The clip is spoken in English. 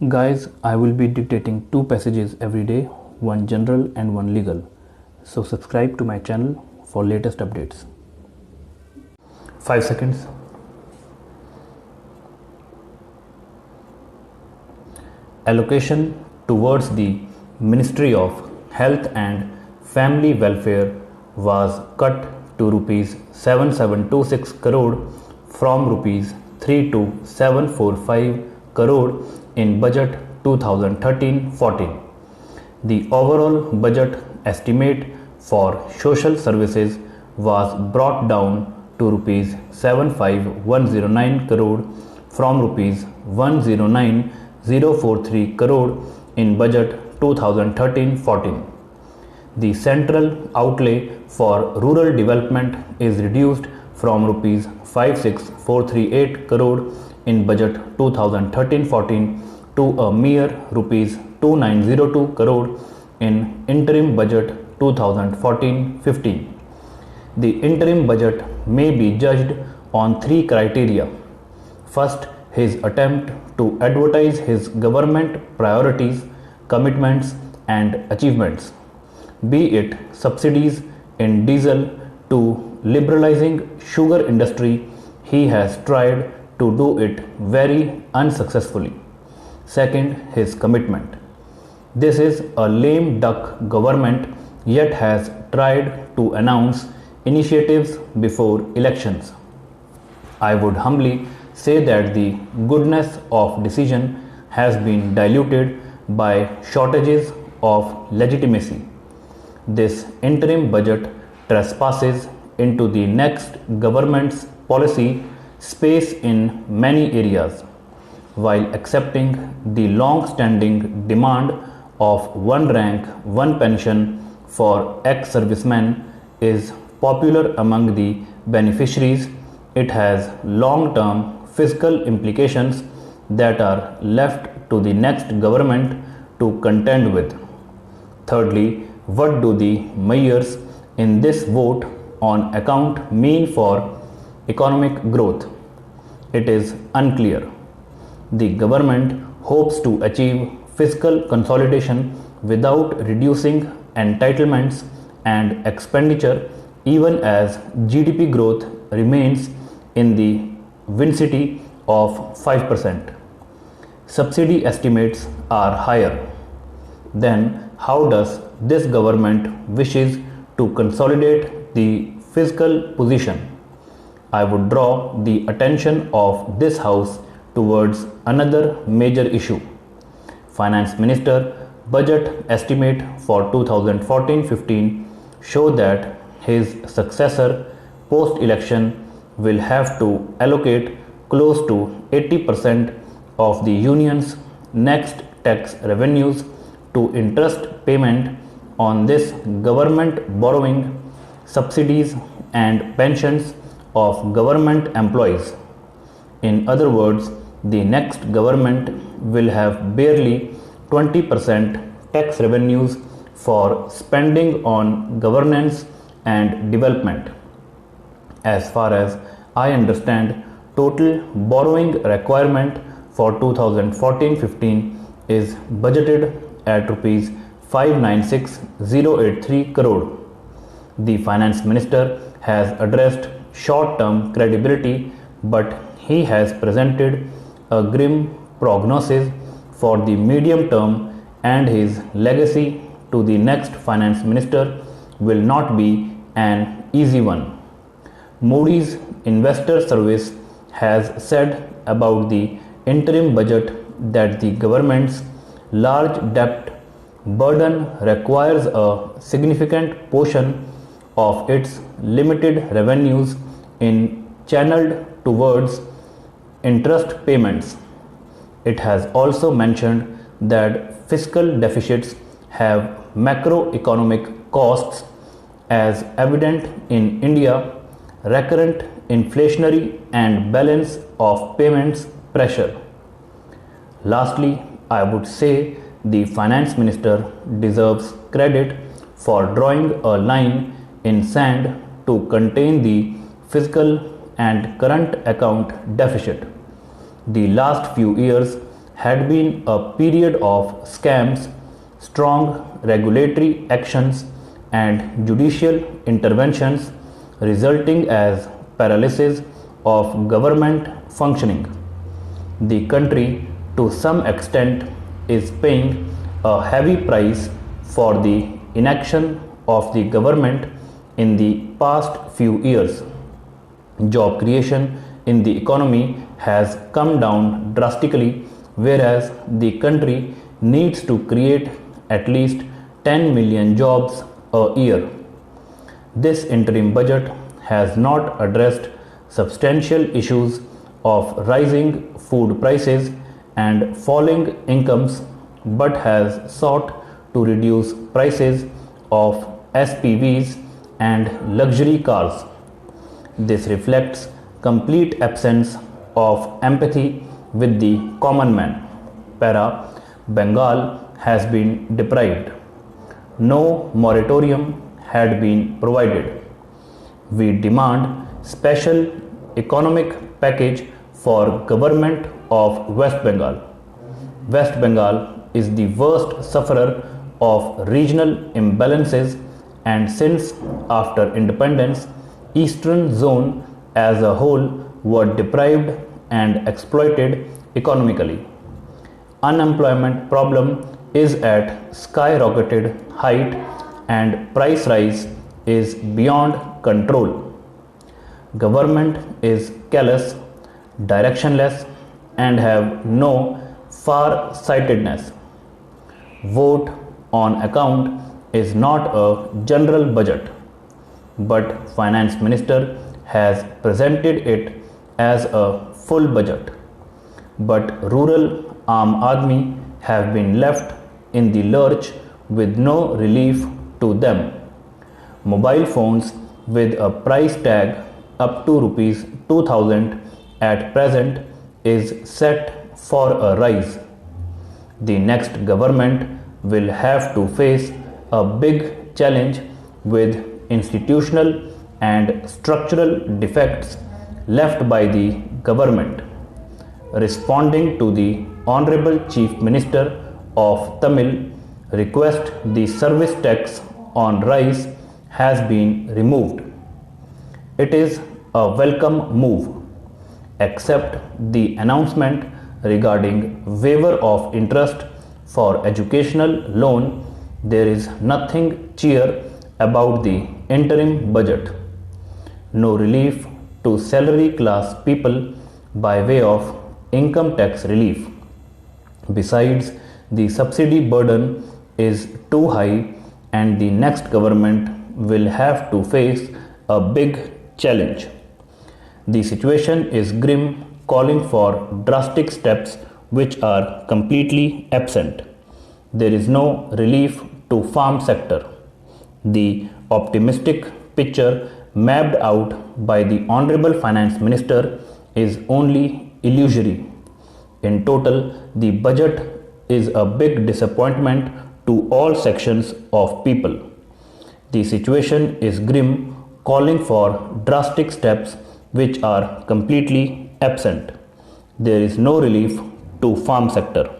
Guys, I will be dictating two passages every day, one general and one legal. So subscribe to my channel for latest updates. 5 seconds. Allocation towards the Ministry of Health and Family Welfare was cut to rupees 7726 crore from rupees 32745 crore in budget 2013-14. The overall budget estimate for social services was brought down to rupees 75109 crore from rupees 109043 crore in budget 2013-14. The central outlay for rural development is reduced from rupees 56438 crore in budget 2013-14 to a mere rupees 2902 crore in interim budget 2014-15. The interim budget may be judged on three criteria. First, his attempt to advertise his government priorities, commitments and achievements, be it subsidies in diesel to liberalizing sugar industry. He has tried to do it very unsuccessfully. Second, his commitment. This is a lame duck government yet has tried to announce initiatives before elections. I would humbly say that the goodness of decision has been diluted by shortages of legitimacy. This interim budget trespasses into the next government's policy space in many areas, while accepting the long-standing demand of one rank, one pension for ex-servicemen is popular among the beneficiaries. It has long-term fiscal implications that are left to the next government to contend with. Thirdly, what do the mayors in this vote on account mean for economic growth? It is unclear. The government hopes to achieve fiscal consolidation without reducing entitlements and expenditure, even as GDP growth remains in the vicinity of 5%. Subsidy estimates are higher. Then how does this government wishes to consolidate the fiscal position? I would draw the attention of this House towards another major issue. Finance Minister budget estimate for 2014-15 show that his successor post-election will have to allocate close to 80% of the union's next tax revenues to interest payment on this government borrowing, subsidies and pensions of government employees. In other words, the next government will have barely 20% tax revenues for spending on governance and development. As far as I understand, total borrowing requirement for 2014-15 is budgeted at rupees 596,083 crore. The finance minister has addressed short-term credibility, but he has presented a grim prognosis for the medium term, and his legacy to the next finance minister will not be an easy one. Moody's Investor Service has said about the interim budget that the government's large debt burden requires a significant portion of its limited revenues in channeled towards interest payments. It has also mentioned that fiscal deficits have macroeconomic costs, as evident in India, recurrent inflationary and balance of payments pressure. Lastly, I would say the finance minister deserves credit for drawing a line in sand to contain the fiscal and current account deficit. The last few years had been a period of scams, strong regulatory actions, and judicial interventions resulting as paralysis of government functioning. The country, to some extent, is paying a heavy price for the inaction of the government in the past few years. Job creation in the economy has come down drastically, whereas the country needs to create at least 10 million jobs a year. This interim budget has not addressed substantial issues of rising food prices and falling incomes, but has sought to reduce prices of SPVs and luxury cars. This reflects complete absence of empathy with the common man. Para, Bengal has been deprived. No moratorium had been provided. We demand special economic package for government of West Bengal. West Bengal is the worst sufferer of regional imbalances, and since after independence, Eastern Zone as a whole were deprived and exploited economically. Unemployment problem is at skyrocketed height and price rise is beyond control. Government is callous, directionless, and have no far-sightedness. Vote on account is not a general budget, but Finance Minister has presented it as a full budget. But rural Aam Aadmi have been left in the lurch with no relief to them. Mobile phones with a price tag up to rupees 2000 at present is set for a rise. The next government will have to face a big challenge with institutional and structural defects left by the government. Responding to the Honorable Chief Minister of Tamil request, the service tax on rice has been removed. It is a welcome move, except the announcement regarding waiver of interest for educational loan. There is nothing cheer about the interim budget. No relief to salary class people by way of income tax relief. Besides, the subsidy burden is too high and the next government will have to face a big challenge. The situation is grim, calling for drastic steps which are completely absent. There is no relief to farm sector. The optimistic picture mapped out by the Honorable Finance Minister is only illusory. In total, the budget is a big disappointment to all sections of people. The situation is grim, calling for drastic steps which are completely absent. There is no relief to farm sector.